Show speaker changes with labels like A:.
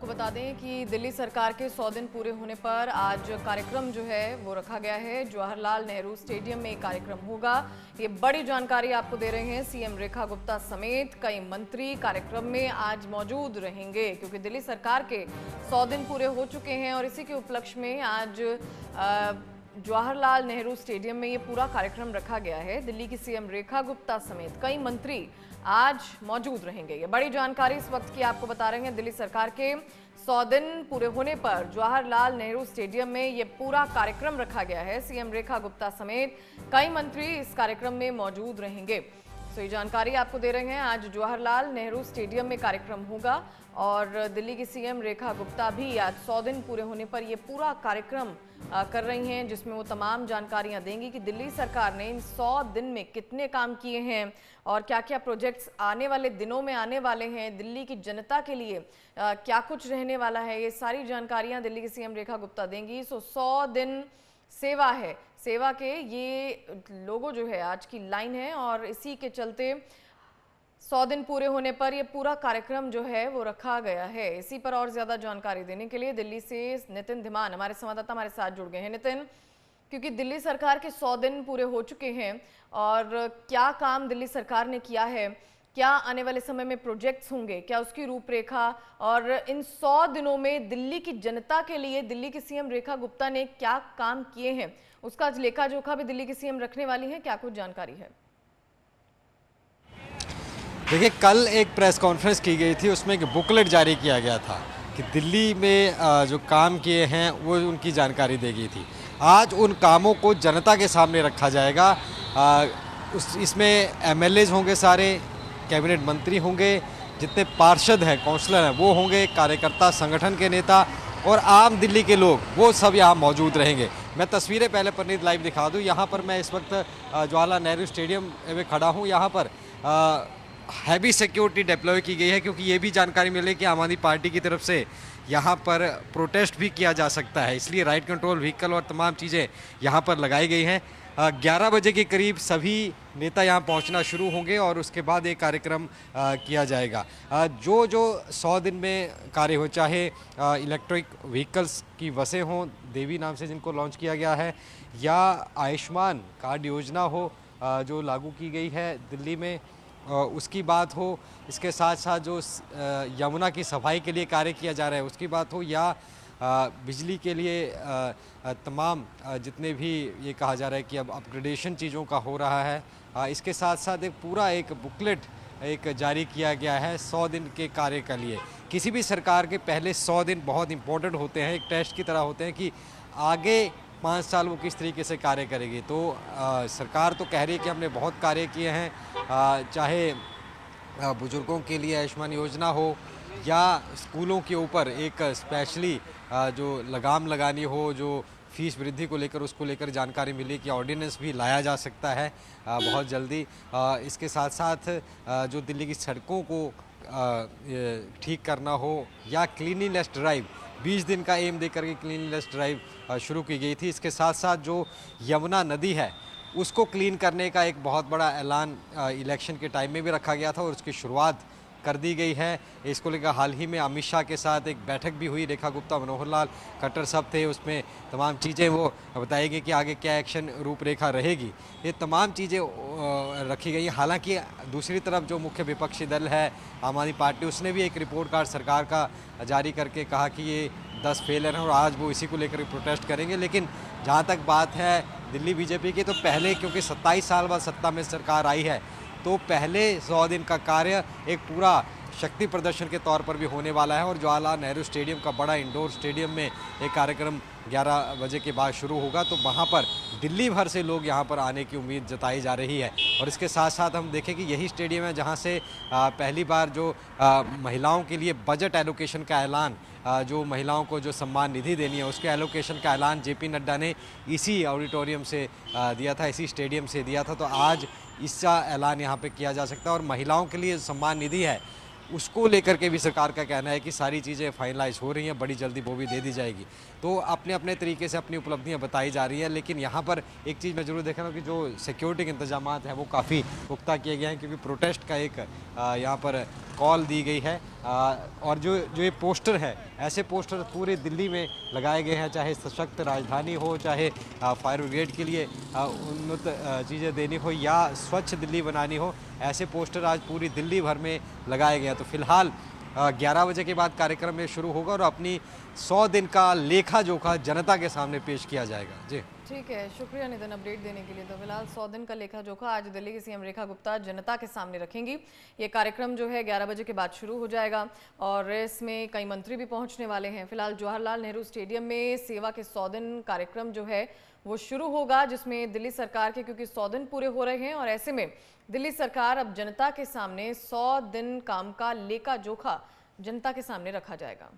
A: आपको बता दें कि दिल्ली सरकार के 100 दिन पूरे होने पर आज कार्यक्रम जो है वो रखा गया है। जवाहरलाल नेहरू स्टेडियम में कार्यक्रम होगा। ये बड़ी जानकारी आपको दे रहे हैं सीएम रेखा गुप्ता समेत कई मंत्री कार्यक्रम में आज मौजूद रहेंगे, क्योंकि दिल्ली सरकार के 100 दिन पूरे हो चुके हैं और इसी के उपलक्ष्य में आज जवाहरलाल नेहरू स्टेडियम में ये पूरा कार्यक्रम रखा गया है। दिल्ली की सीएम रेखा गुप्ता समेत कई मंत्री आज मौजूद रहेंगे। ये बड़ी जानकारी इस वक्त की आपको बता रहे हैं। दिल्ली सरकार के 100 दिन पूरे होने पर जवाहरलाल नेहरू स्टेडियम में ये पूरा कार्यक्रम रखा गया है। सीएम रेखा गुप्ता समेत कई मंत्री इस कार्यक्रम में मौजूद रहेंगे। तो ये जानकारी आपको दे रहे हैं। आज जवाहरलाल नेहरू स्टेडियम में कार्यक्रम होगा और दिल्ली की सीएम रेखा गुप्ता भी आज 100 दिन पूरे होने पर ये पूरा कार्यक्रम कर रही हैं, जिसमें वो तमाम जानकारियां देंगी कि दिल्ली सरकार ने इन 100 दिन में कितने काम किए हैं और क्या क्या प्रोजेक्ट्स आने वाले दिनों में आने वाले हैं, दिल्ली की जनता के लिए क्या कुछ रहने वाला है। ये सारी जानकारियां दिल्ली की सीएम रेखा गुप्ता देंगी। 100 दिन सेवा है, सेवा के ये लोगो जो है आज की लाइन है और इसी के चलते 100 दिन पूरे होने पर यह पूरा कार्यक्रम जो है वो रखा गया है। इसी पर और ज्यादा जानकारी देने के लिए दिल्ली से नितिन धीमान हमारे संवाददाता हमारे साथ जुड़ गए हैं। नितिन, क्योंकि दिल्ली सरकार के 100 दिन पूरे हो चुके हैं और क्या काम दिल्ली सरकार ने किया है, क्या आने वाले समय में प्रोजेक्ट्स होंगे, क्या उसकी रूपरेखा, और इन 100 दिनों में दिल्ली की जनता के लिए दिल्ली की सीएम रेखा गुप्ता ने क्या काम किए हैं, उसका लेखा जोखा भी दिल्ली की सीएम रखने वाली है। क्या कुछ जानकारी है?
B: देखिए, कल एक प्रेस कॉन्फ्रेंस की गई थी, उसमें एक बुकलेट जारी किया गया था कि दिल्ली में जो काम किए हैं वो उनकी जानकारी दी गई थी। आज उन कामों को जनता के सामने रखा जाएगा। इसमें एमएलएज होंगे, सारे कैबिनेट मंत्री होंगे, जितने पार्षद हैं, काउंसलर हैं वो होंगे, कार्यकर्ता, संगठन के नेता और आम दिल्ली के लोग, वो सब यहाँ मौजूद रहेंगे। मैं तस्वीरें पहले परनीत लाइव दिखा दूँ। यहाँ पर मैं इस वक्त जवाहरलाल नेहरू स्टेडियम में खड़ा हूँ। यहाँ पर हैवी सिक्योरिटी डिप्लॉय की गई है, क्योंकि ये भी जानकारी मिली कि आम आदमी पार्टी की तरफ से यहाँ पर प्रोटेस्ट भी किया जा सकता है, इसलिए राइट कंट्रोल व्हीकल और तमाम चीज़ें यहाँ पर लगाई गई हैं। 11 बजे के करीब सभी नेता यहाँ पहुँचना शुरू होंगे और उसके बाद एक कार्यक्रम किया जाएगा। जो 100 दिन में कार्य हो, चाहे इलेक्ट्रिक व्हीकल्स की बसें हों, देवी नाम से जिनको लॉन्च किया गया है, या आयुष्मान कार्ड योजना हो जो लागू की गई है दिल्ली में, उसकी बात हो, इसके साथ साथ जो यमुना की सफाई के लिए कार्य किया जा रहा है उसकी बात हो, या बिजली के लिए तमाम जितने भी ये कहा जा रहा है कि अब अपग्रेडेशन चीज़ों का हो रहा है, इसके साथ साथ एक पूरा एक बुकलेट एक जारी किया गया है 100 दिन के कार्य के लिए। किसी भी सरकार के पहले 100 दिन बहुत इंपॉर्टेंट होते हैं, एक टेस्ट की तरह होते हैं कि आगे 5 साल वो किस तरीके से कार्य करेगी। तो सरकार तो कह रही है कि हमने बहुत कार्य किए हैं, चाहे बुजुर्गों के लिए आयुष्मान योजना हो या स्कूलों के ऊपर एक स्पेशली जो लगाम लगानी हो, जो फीस वृद्धि को लेकर, उसको लेकर जानकारी मिली कि ऑर्डिनेंस भी लाया जा सकता है बहुत जल्दी। इसके साथ साथ जो दिल्ली की सड़कों को ठीक करना हो, या क्लीनिनेस ड्राइव 20 दिन का एम देकर के क्लीननेस ड्राइव शुरू की गई थी। इसके साथ साथ जो यमुना नदी है उसको क्लीन करने का एक बहुत बड़ा ऐलान इलेक्शन के टाइम में भी रखा गया था और उसकी शुरुआत कर दी गई है। इसको लेकर हाल ही में अमित शाह के साथ एक बैठक भी हुई, रेखा गुप्ता, मनोहर लाल खट्टर सब थे, उसमें तमाम चीज़ें वो बताएगी कि आगे क्या एक्शन रूपरेखा रहेगी। ये तमाम चीज़ें रखी गई। हालांकि दूसरी तरफ जो मुख्य विपक्षी दल है आम आदमी पार्टी, उसने भी एक रिपोर्ट कार्ड सरकार का जारी करके कहा कि ये 10 फेलियर हैं और आज वो इसी को लेकर प्रोटेस्ट करेंगे। लेकिन जहाँ तक बात है दिल्ली बीजेपी की, तो पहले क्योंकि 27 साल बाद सत्ता में सरकार आई है, तो पहले 100 दिन का कार्य एक पूरा शक्ति प्रदर्शन के तौर पर भी होने वाला है और जवाहरलाल नेहरू स्टेडियम का बड़ा इंडोर स्टेडियम में एक कार्यक्रम 11 बजे के बाद शुरू होगा। तो वहाँ पर दिल्ली भर से लोग यहाँ पर आने की उम्मीद जताई जा रही है। और इसके साथ साथ हम देखें कि यही स्टेडियम है जहाँ से पहली बार जो महिलाओं के लिए बजट एलोकेशन का ऐलान, जो महिलाओं को जो सम्मान निधि देनी है उसके एलोकेशन का ऐलान जेपी नड्डा ने इसी ऑडिटोरियम से दिया था, इसी स्टेडियम से दिया था। तो आज इसका ऐलान यहाँ पे किया जा सकता है और महिलाओं के लिए सम्मान निधि है उसको लेकर के भी सरकार का कहना है कि सारी चीज़ें फाइनलाइज हो रही हैं, बड़ी जल्दी वो भी दे दी जाएगी। तो अपने अपने तरीके से अपनी उपलब्धियां बताई जा रही हैं, लेकिन यहाँ पर एक चीज़ मैं ज़रूर देख रहा हूँ कि जो सिक्योरिटी के इंतजाम हैं वो काफ़ी पुख्ता किए गए हैं, क्योंकि प्रोटेस्ट का एक यहाँ पर कॉल दी गई है। और जो जो ये पोस्टर है, ऐसे पोस्टर पूरे दिल्ली में लगाए गए हैं, चाहे सशक्त राजधानी हो, चाहे फायर ब्रिगेड के लिए उन्नत चीज़ें देनी हो या स्वच्छ दिल्ली बनानी हो, ऐसे पोस्टर आज पूरी दिल्ली भर में लगाए गए हैं। तो फिलहाल 11 बजे के बाद कार्यक्रम में शुरू होगा और अपनी 100 दिन का लेखा जोखा जनता के सामने पेश किया जाएगा। जी
A: ठीक है, शुक्रिया नितिन अपडेट देने के लिए। तो फिलहाल 100 दिन का लेखा जोखा आज दिल्ली की सीएम रेखा गुप्ता जनता के सामने रखेंगी। ये कार्यक्रम जो है 11 बजे के बाद शुरू हो जाएगा और इसमें कई मंत्री भी पहुंचने वाले हैं। फिलहाल जवाहरलाल नेहरू स्टेडियम में सेवा के 100 दिन कार्यक्रम जो है वो शुरू होगा, जिसमें दिल्ली सरकार के क्योंकि 100 दिन पूरे हो रहे हैं और ऐसे में दिल्ली सरकार अब जनता के सामने 100 दिन काम का लेखा जोखा जनता के सामने रखा जाएगा।